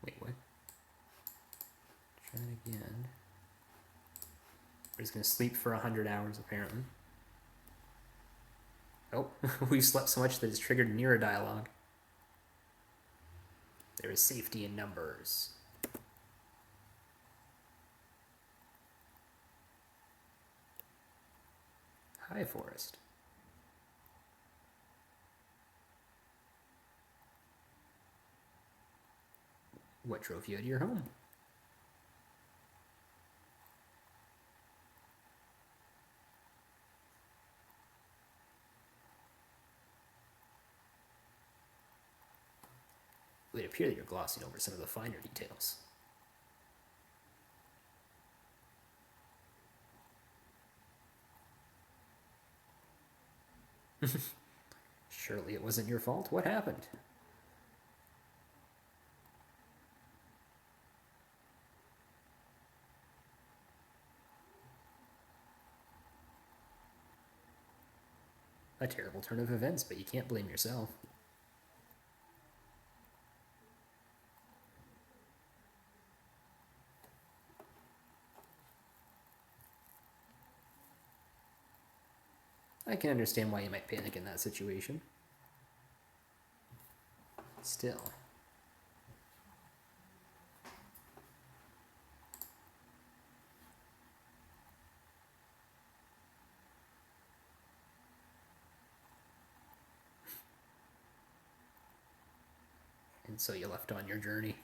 Wait, what? Try it again. We're just going to sleep for 100 hours, apparently. Oh, we've slept so much that it's triggered mirror dialogue. There is safety in numbers. High forest. What drove you out of your home? It would appear that you're glossing over some of the finer details. Surely it wasn't your fault. What happened? A terrible turn of events, but you can't blame yourself. I can understand why you might panic in that situation. Still. And so you left on your journey.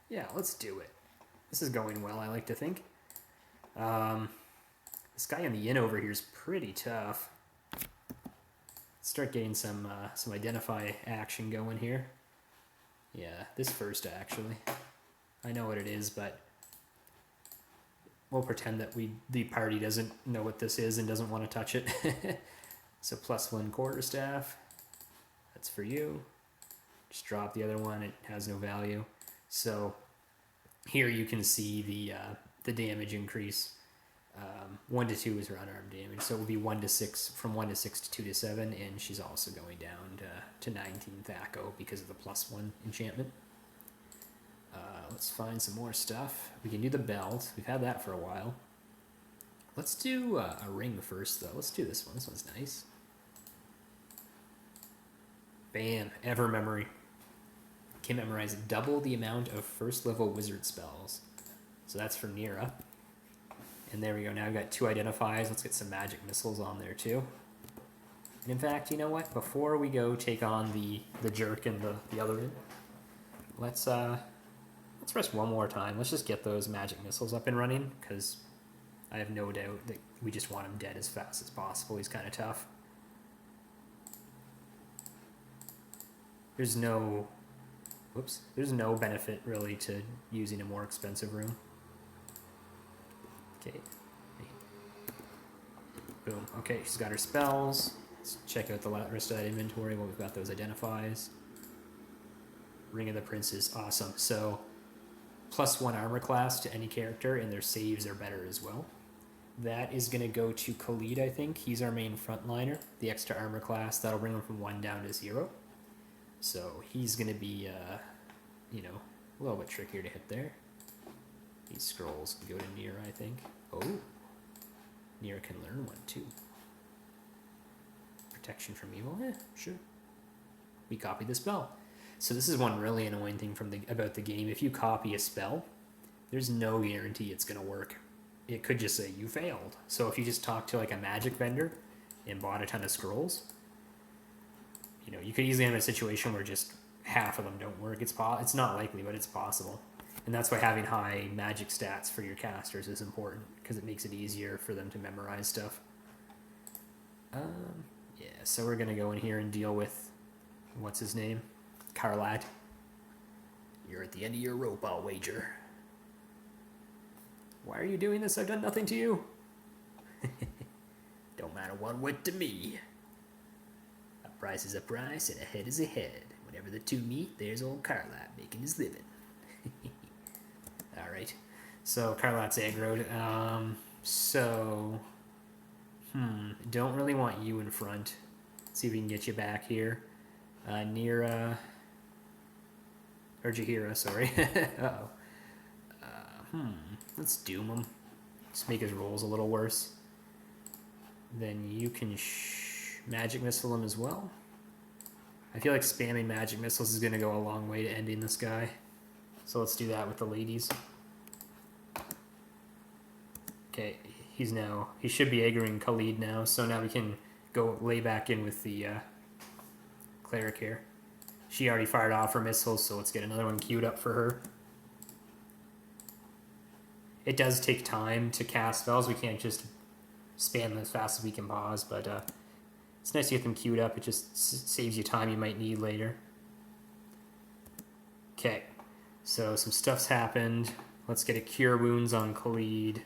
Yeah, let's do it. This is going well, I like to think. This guy in the inn over here is pretty tough. Let's start getting some identify action going here. Yeah, this first actually. I know what it is, but we'll pretend that the party doesn't know what this is and doesn't want to touch it. So +1 quarterstaff. That's for you. Just drop the other one. It has no value. So here you can see the damage increase. 1 to 2 is her unarmed damage, so it will be 1 to 6, from 1 to 6 to 2 to 7, and she's also going down to 19 Thaco because of the +1 enchantment. Let's find some more stuff. We can do the belt. We've had that for a while. Let's do a ring first, though. Let's do this one. This one's nice. Bam. Ever memory. Can memorize double the amount of first level wizard spells. So that's for Nira. And there we go. Now we've got 2 identifies. Let's get some magic missiles on there, too. And in fact, you know what? Before we go take on the jerk and the other end, let's rest one more time. Let's just get those magic missiles up and running, because I have no doubt that we just want him dead as fast as possible. He's kind of tough. There's no benefit really to using a more expensive room. Okay. Boom. Okay, she's got her spells. Let's check out the rest of that inventory while we've got those identifies. Ring of the Princes. Awesome. So, +1 armor class to any character, and their saves are better as well. That is going to go to Khalid, I think. He's our main frontliner. The extra armor class, that'll bring him from 1 down to 0. So he's going to be, a little bit trickier to hit there. These scrolls can go to Nira, I think. Oh, Nira can learn one too. Protection from evil? Sure. We copy the spell. So this is one really annoying thing about the game. If you copy a spell, there's no guarantee it's going to work. It could just say you failed. So if you just talk to like a magic vendor and bought a ton of scrolls, you could easily have a situation where just half of them don't work. It's not likely, but it's possible. And that's why having high magic stats for your casters is important, because it makes it easier for them to memorize stuff. Yeah, so we're going to go in here and deal with, what's his name? Karlat. You're at the end of your rope, I'll wager. Why are you doing this? I've done nothing to you. Don't matter one whit to me. A price is a price and a head is a head. Whenever the two meet, there's old Karlat making his living. Alright. So Karlat's aggroed. Don't really want you in front. Let's see if we can get you back here. Nira. Or Jaheira, sorry. Uh-oh. Let's doom him. Just make his rolls a little worse. Then you can magic missile him as well. I feel like spamming magic missiles is going to go a long way to ending this guy. So let's do that with the ladies. Okay, he should be aggroing Khalid now, so now we can go lay back in with the cleric here. She already fired off her missiles, so let's get another one queued up for her. It does take time to cast spells. We can't just spam them as fast as we can pause, but it's nice to get them queued up. It just saves you time you might need later. Okay, so some stuff's happened. Let's get a Cure Wounds on Khalid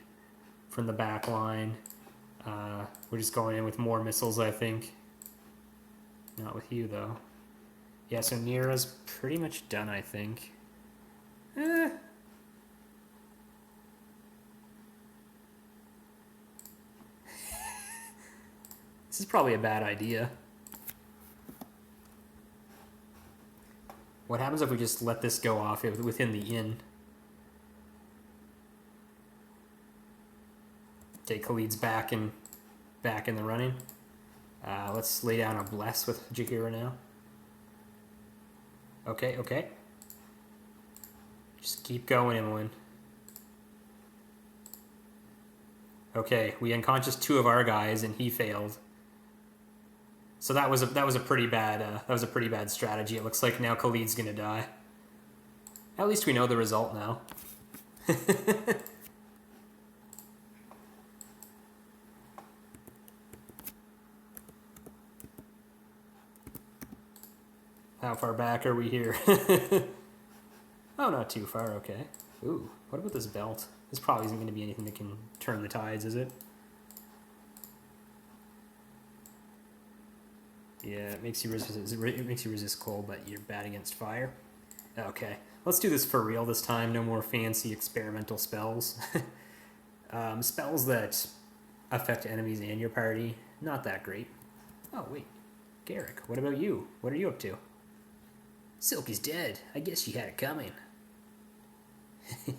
from the back line. We're just going in with more missiles, I think. Not with you, though. Yeah, so Nira's pretty much done, I think. This is probably a bad idea. What happens if we just let this go off within the inn? Okay, Khalid's back in the running. Let's lay down a bless with Jaheira now. Okay. Just keep going, Emmeline. Okay, we unconscious 2 of our guys and he failed. So that was a pretty bad strategy. It looks like now Khalid's gonna die. At least we know the result now. How far back are we here? Oh, not too far, okay. Ooh, what about this belt? This probably isn't going to be anything that can turn the tides, is it? Yeah, it makes you resist cold, but you're bad against fire. Okay, let's do this for real this time. No more fancy experimental spells. Spells that affect enemies and your party, not that great. Oh, wait. Garrick, what about you? What are you up to? Silky's dead. I guess she had it coming.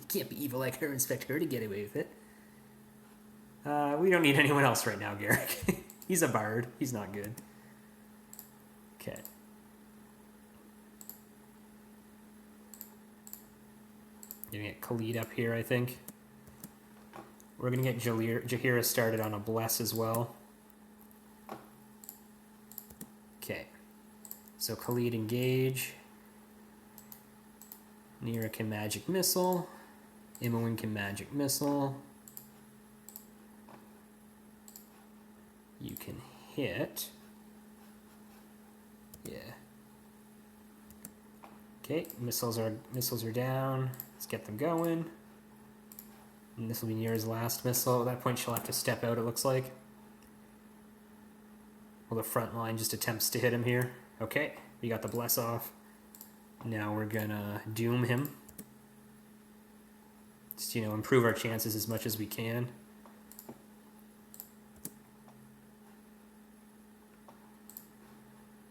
Can't be evil like her and expect her to get away with it. We don't need anyone else right now, Garrick. He's a bard. He's not good. Okay. Gonna get Khalid up here, I think. We're gonna get Jaheira started on a bless as well. Okay. So Khalid engage. Nira can magic missile. Imoen can magic missile. You can hit. Yeah. Okay, missiles are down. Let's get them going. And this will be Nira's last missile. At that point, she'll have to step out, it looks like. Well, the front line just attempts to hit him here. Okay, we got the bless off. Now we're gonna doom him. Just, improve our chances as much as we can.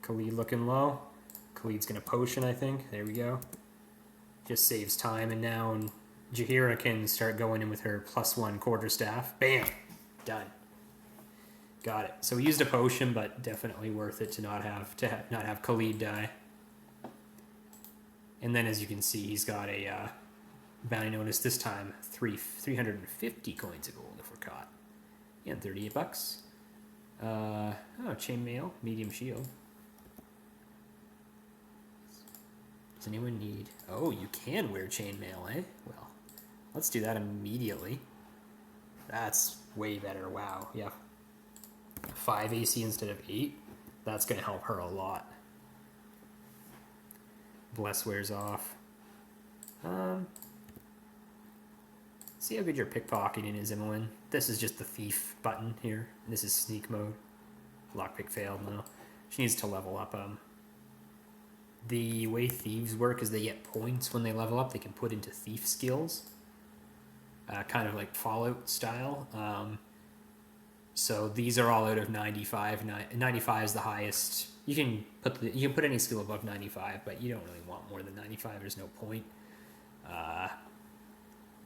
Khalid looking low. Khalid's gonna potion, I think. There we go. Just saves time, and now Jaheira can start going in with her +1 quarterstaff. Bam! Done. Got it. So we used a potion, but definitely worth it to not have Khalid die. And then, as you can see, he's got a bounty notice this time. 350 coins of gold if we're caught. And $38. Chainmail, medium shield. Does anyone need... Oh, you can wear chainmail, eh? Well, let's do that immediately. That's way better. Wow, yeah. 5 AC instead of 8. That's going to help her a lot. Bless wears off. See how good your pickpocketing is, Imoen. This is just the thief button here. This is sneak mode. Lockpick failed now. She needs to level up. The way thieves work is they get points when they level up. They can put into thief skills. Kind of like Fallout style. So these are all out of 95. 95 is the highest. You can put any skill above 95, but you don't really want more than 95. There's no point.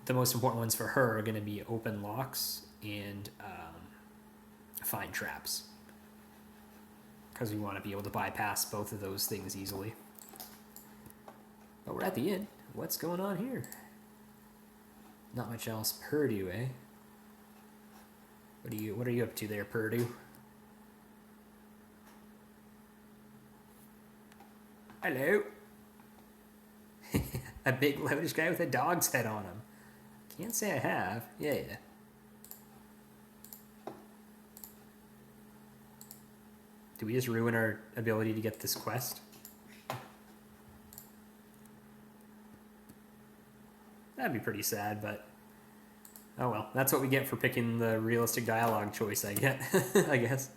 The most important ones for her are going to be open locks and find traps, because we want to be able to bypass both of those things easily. But we're at the end. What's going on here? Not much else. Purdue, eh? What are you up to there, Purdue? Hello. A big loutish guy with a dog's head on him. Can't say I have. Yeah. Do we just ruin our ability to get this quest? That'd be pretty sad, but oh well. That's what we get for picking the realistic dialogue choice, I guess.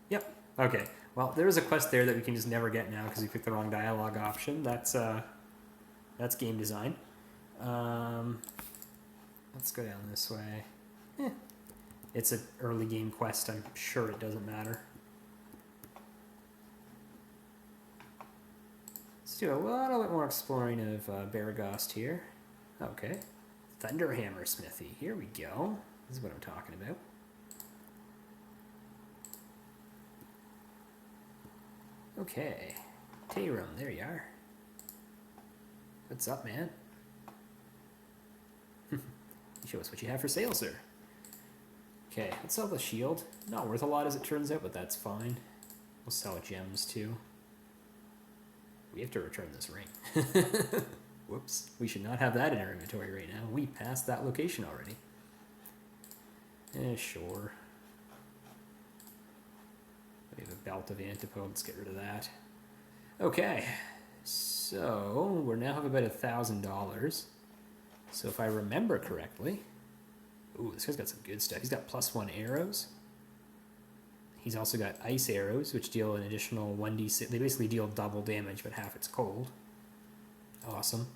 Yep. Okay. Well, there was a quest there that we can just never get now because we picked the wrong dialogue option. That's game design. Let's go down this way. It's an early game quest. I'm sure it doesn't matter. Let's do a little bit more exploring of Beregost here. Okay. Thunderhammer Smithy. Here we go. This is what I'm talking about. Okay. Tayrum, there you are. What's up, man? Show us what you have for sale, sir. Okay, let's sell the shield. Not worth a lot as it turns out, but that's fine. We'll sell gems too. We have to return this ring. Whoops. We should not have that in our inventory right now. We passed that location already. Sure. We have a belt of antipodes. Let's get rid of that. Okay. So, we now have about $1,000. So if I remember correctly... Ooh, this guy's got some good stuff. He's got +1 arrows. He's also got ice arrows, which deal an additional 1d6. They basically deal double damage, but half it's cold. Awesome.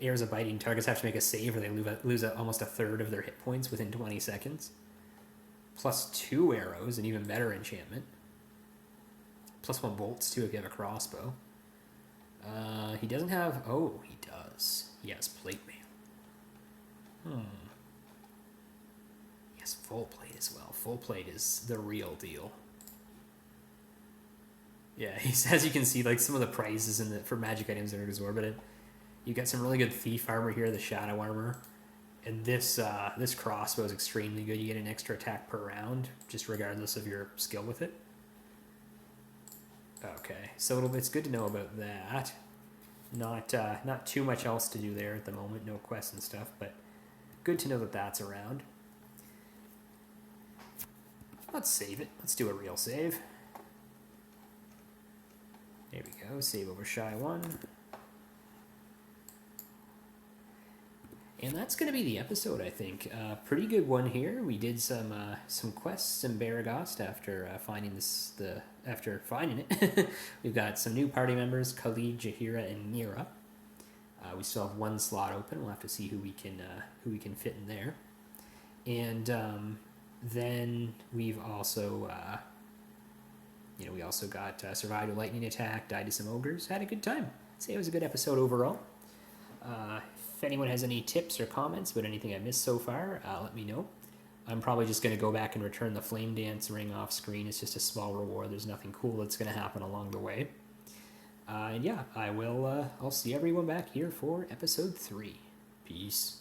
Arrows of biting. Targets have to make a save or they lose almost a third of their hit points within 20 seconds. +2 arrows, an even better enchantment. +1 bolts, too, if you have a crossbow. He doesn't have... Oh, he does. He has plate mail. has full plate as well. Full plate is the real deal. Yeah, as you can see, like some of the prices for magic items are exorbitant. You got some really good thief armor here, the shadow armor, and this crossbow is extremely good. You get an extra attack per round, just regardless of your skill with it. Okay, so it's good to know about that. Not too much else to do there at the moment, no quests and stuff, but good to know that that's around. Let's save it. Let's do a real save. There we go. Save over Shy 1. And that's going to be the episode, I think. Pretty good one here. We did some quests in Beregost after finding it. We've got some new party members: Khalid, Jahira, and Nira. We still have one slot open. We'll have to see who we can fit in there. And then we've also we also got survived a lightning attack, died to some ogres, had a good time. I'd say it was a good episode overall. If anyone has any tips or comments about anything I missed so far, let me know. I'm probably just going to go back and return the flame dance ring off screen. It's just a small reward. There's nothing cool that's going to happen along the way. And yeah, I'll see everyone back here for episode 3. Peace.